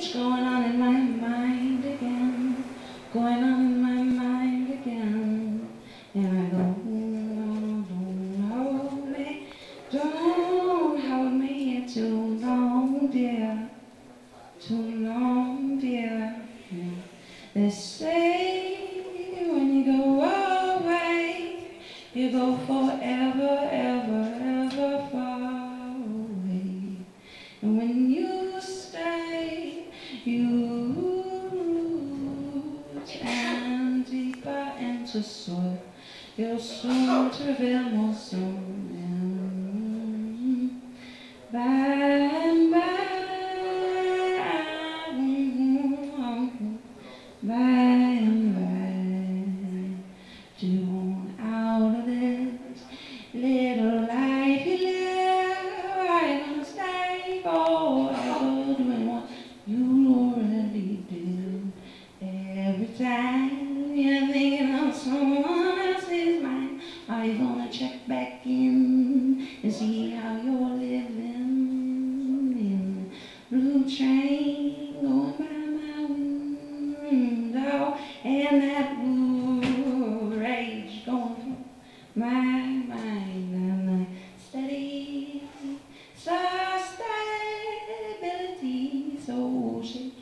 rage going on in my mind again, going on in my mind again. And I don't hold me too long, dear, too long, dear. Yeah. They say when you go away, you go forever, ever, ever far away. And when you stay, you root and deeper into soil. You'll soon to reveal more soon. By and by, by and by, tune out of this little life you live. Right on the stay forever, doing what you already did. Every time you're thinking of someone else's mind, are you gonna check back in and see how you're living? In blue train going by my window, and that blue rage going through my mind, and steady, so stability, so shaky.